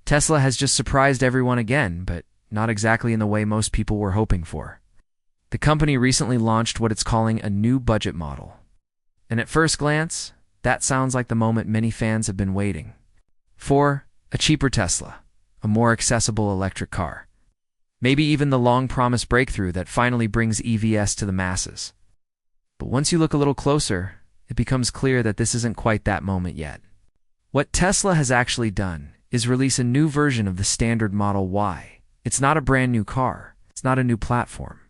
Tesla has just surprised everyone again, but not exactly in the way most people were hoping for. The company recently launched what it's calling a new budget model. And at first glance, that sounds like the moment many fans have been waiting for: a cheaper Tesla, a more accessible electric car. Maybe even the long-promised breakthrough that finally brings EVs to the masses. But once you look a little closer, it becomes clear that this isn't quite that moment yet. What Tesla has actually done is release a new version of the standard Model Y. It's not a brand new car. It's not a new platform.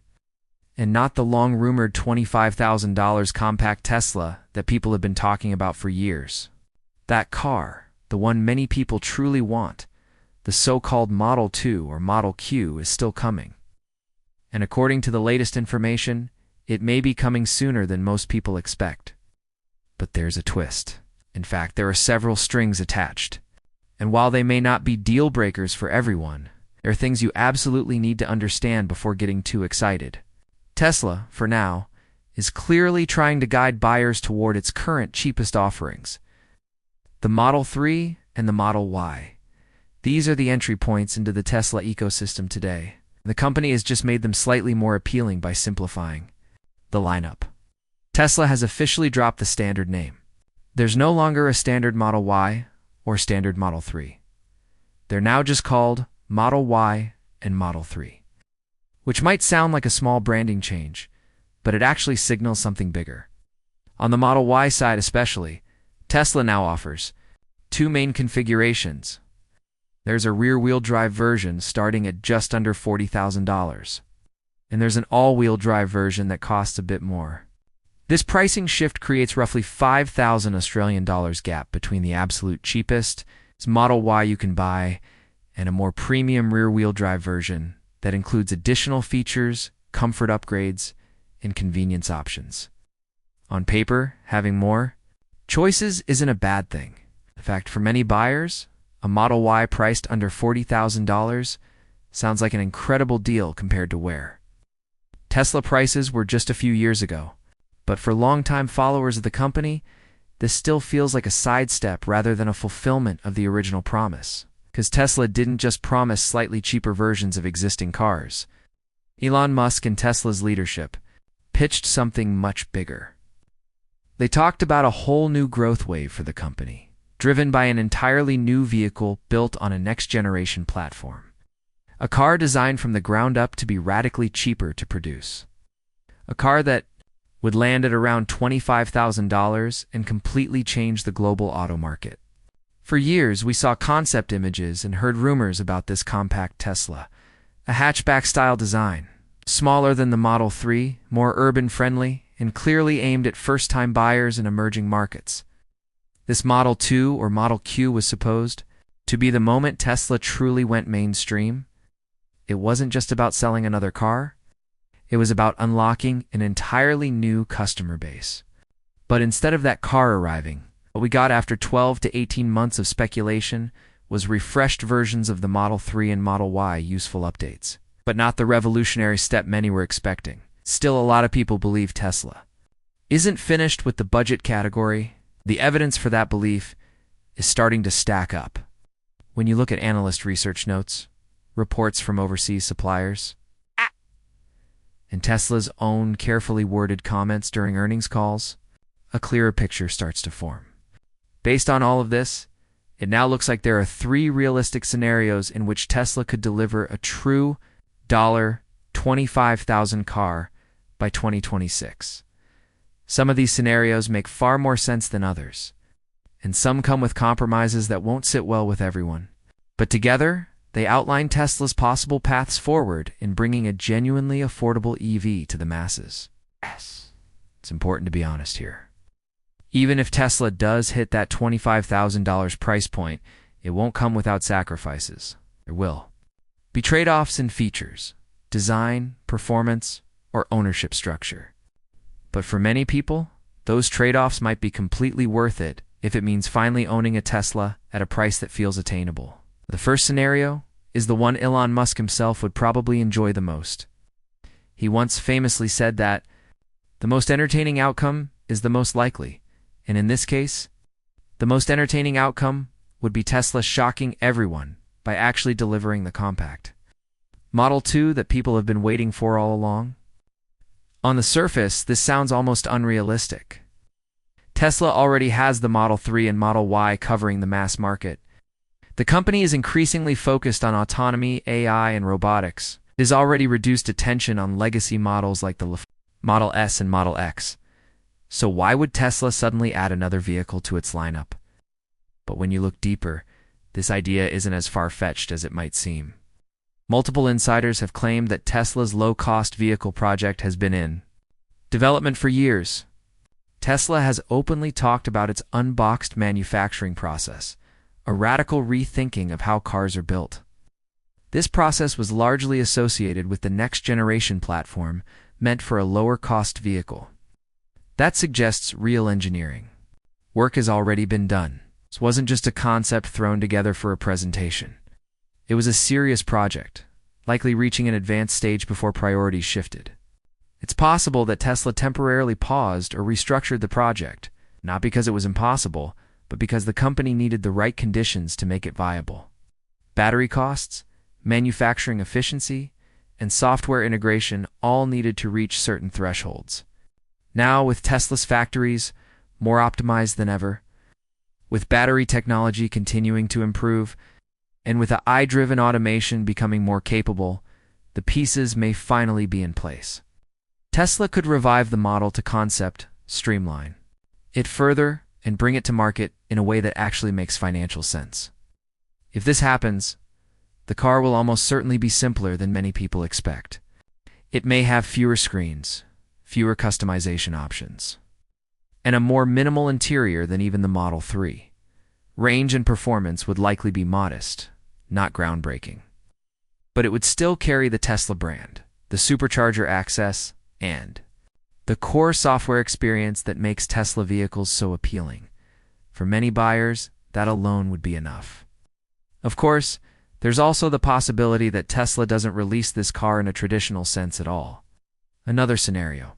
And not the long-rumored $25,000 compact Tesla that people have been talking about for years. That car, the one many people truly want, the so-called Model 2 or Model Q, is still coming. And according to the latest information, it may be coming sooner than most people expect. But there's a twist. In fact, there are several strings attached. And while they may not be deal breakers for everyone, there are things you absolutely need to understand before getting too excited. Tesla, for now, is clearly trying to guide buyers toward its current cheapest offerings: the Model 3 and the Model Y. These are the entry points into the Tesla ecosystem today. The company has just made them slightly more appealing by simplifying the lineup. Tesla has officially dropped the standard name. There's no longer a standard Model Y or standard Model 3. They're now just called Model Y and Model 3. Which might sound like a small branding change, but it actually signals something bigger. On the Model Y side especially, Tesla now offers two main configurations. There's a rear-wheel drive version starting at just under $40,000, and there's an all-wheel drive version that costs a bit more. This pricing shift creates roughly $5,000 gap between the absolute cheapest Model Y you can buy and a more premium rear-wheel drive version that includes additional features, comfort upgrades, and convenience options. On paper, having more choices isn't a bad thing. In fact, for many buyers, a Model Y priced under $40,000 sounds like an incredible deal compared to where Tesla prices were just a few years ago. But for longtime followers of the company, this still feels like a sidestep rather than a fulfillment of the original promise. Because Tesla didn't just promise slightly cheaper versions of existing cars. Elon Musk and Tesla's leadership pitched something much bigger. They talked about a whole new growth wave for the company, driven by an entirely new vehicle built on a next-generation platform. A car designed from the ground up to be radically cheaper to produce. A car that would land at around $25,000 and completely change the global auto market. For years, we saw concept images and heard rumors about this compact Tesla, a hatchback-style design, smaller than the Model 3, more urban-friendly, and clearly aimed at first-time buyers in emerging markets. This Model 2 or Model Q was supposed to be the moment Tesla truly went mainstream. It wasn't just about selling another car. It was about unlocking an entirely new customer base. But instead of that car arriving, what we got after 12 to 18 months of speculation was refreshed versions of the Model 3 and Model Y useful updates, but not the revolutionary step many were expecting. Still, a lot of people believe Tesla isn't finished with the budget category. The evidence for that belief is starting to stack up. When you look at analyst research notes, reports from overseas suppliers, and Tesla's own carefully worded comments during earnings calls, a clearer picture starts to form. Based on all of this, it now looks like there are three realistic scenarios in which Tesla could deliver a true $25,000 car by 2026. Some of these scenarios make far more sense than others, and some come with compromises that won't sit well with everyone. But together, they outline Tesla's possible paths forward in bringing a genuinely affordable EV to the masses. Yes, it's important to be honest here. Even if Tesla does hit that $25,000 price point, it won't come without sacrifices. There will be trade-offs in features, design, performance, or ownership structure. But for many people, those trade-offs might be completely worth it if it means finally owning a Tesla at a price that feels attainable. The first scenario is the one Elon Musk himself would probably enjoy the most. He once famously said that the most entertaining outcome is the most likely. And in this case, the most entertaining outcome would be Tesla shocking everyone by actually delivering the compact Model 2 that people have been waiting for all along? On the surface, this sounds almost unrealistic. Tesla already has the Model 3 and Model Y covering the mass market. The company is increasingly focused on autonomy, AI, and robotics. It has already reduced attention on legacy models like the Model S and Model X. So why would Tesla suddenly add another vehicle to its lineup? But when you look deeper, this idea isn't as far-fetched as it might seem. Multiple insiders have claimed that Tesla's low-cost vehicle project has been in development for years. Tesla has openly talked about its unboxed manufacturing process, a radical rethinking of how cars are built. This process was largely associated with the next-generation platform meant for a lower-cost vehicle. That suggests real engineering. Work has already been done. This wasn't just a concept thrown together for a presentation. It was a serious project, likely reaching an advanced stage before priorities shifted. It's possible that Tesla temporarily paused or restructured the project, not because it was impossible, but because the company needed the right conditions to make it viable. Battery costs, manufacturing efficiency, and software integration all needed to reach certain thresholds. Now, with Tesla's factories more optimized than ever, with battery technology continuing to improve, and with AI-driven automation becoming more capable, the pieces may finally be in place. Tesla could revive the model to concept, streamline it further, and bring it to market in a way that actually makes financial sense. If this happens, the car will almost certainly be simpler than many people expect. It may have fewer screens, fewer customization options, and a more minimal interior than even the Model 3. Range and performance would likely be modest, not groundbreaking. But it would still carry the Tesla brand, the supercharger access, and the core software experience that makes Tesla vehicles so appealing. For many buyers, that alone would be enough. Of course, there's also the possibility that Tesla doesn't release this car in a traditional sense at all. Another scenario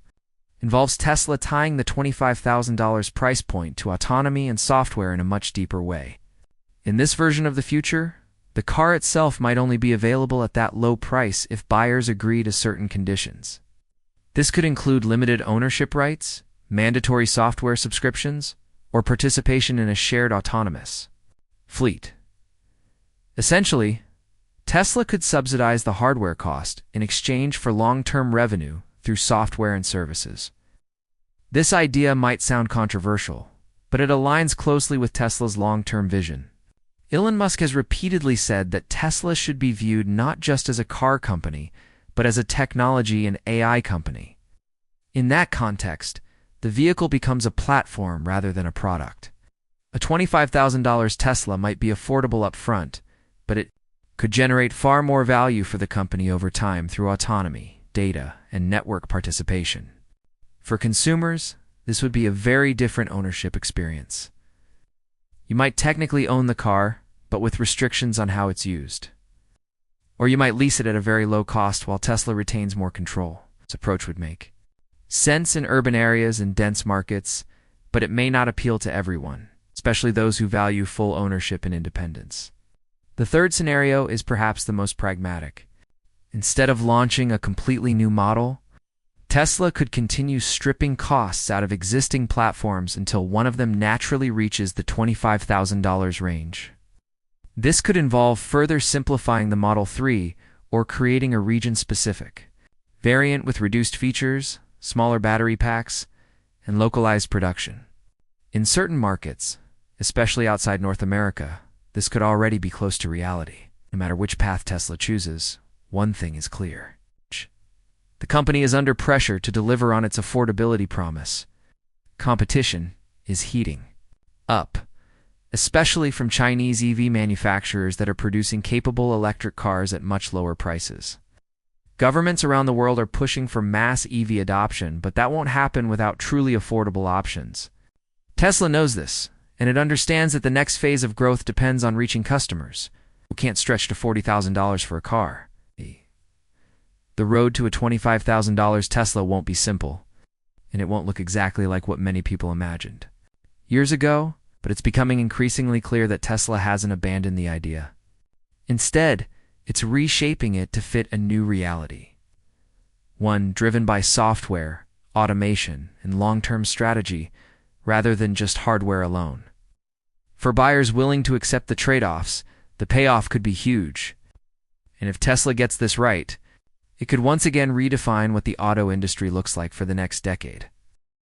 involves Tesla tying the $25,000 price point to autonomy and software in a much deeper way. In this version of the future, the car itself might only be available at that low price if buyers agree to certain conditions. This could include limited ownership rights, mandatory software subscriptions, or participation in a shared autonomous fleet. Essentially, Tesla could subsidize the hardware cost in exchange for long-term revenue through software and services. This idea might sound controversial, but it aligns closely with Tesla's long-term vision. Elon Musk has repeatedly said that Tesla should be viewed not just as a car company, but as a technology and AI company. In that context, the vehicle becomes a platform rather than a product. A $25,000 Tesla might be affordable up front, but it could generate far more value for the company over time through autonomy, data, and network participation. For consumers, this would be a very different ownership experience. You might technically own the car, but with restrictions on how it's used. Or you might lease it at a very low cost while Tesla retains more control. This approach would make sense in urban areas and dense markets, but it may not appeal to everyone, especially those who value full ownership and independence. The third scenario is perhaps the most pragmatic. Instead of launching a completely new model, Tesla could continue stripping costs out of existing platforms until one of them naturally reaches the $25,000 range. This could involve further simplifying the Model 3 or creating a region-specific variant with reduced features, smaller battery packs, and localized production. In certain markets, especially outside North America, this could already be close to reality. No matter which path Tesla chooses, one thing is clear. The company is under pressure to deliver on its affordability promise. Competition is heating up, especially from Chinese EV manufacturers that are producing capable electric cars at much lower prices. Governments around the world are pushing for mass EV adoption, but that won't happen without truly affordable options. Tesla knows this, and it understands that the next phase of growth depends on reaching customers who can't stretch to $40,000 for a car. The road to a $25,000 Tesla won't be simple, and it won't look exactly like what many people imagined years ago, but it's becoming increasingly clear that Tesla hasn't abandoned the idea. Instead, it's reshaping it to fit a new reality, one driven by software, automation, and long-term strategy, rather than just hardware alone. For buyers willing to accept the trade-offs, the payoff could be huge. And if Tesla gets this right, it could once again redefine what the auto industry looks like for the next decade.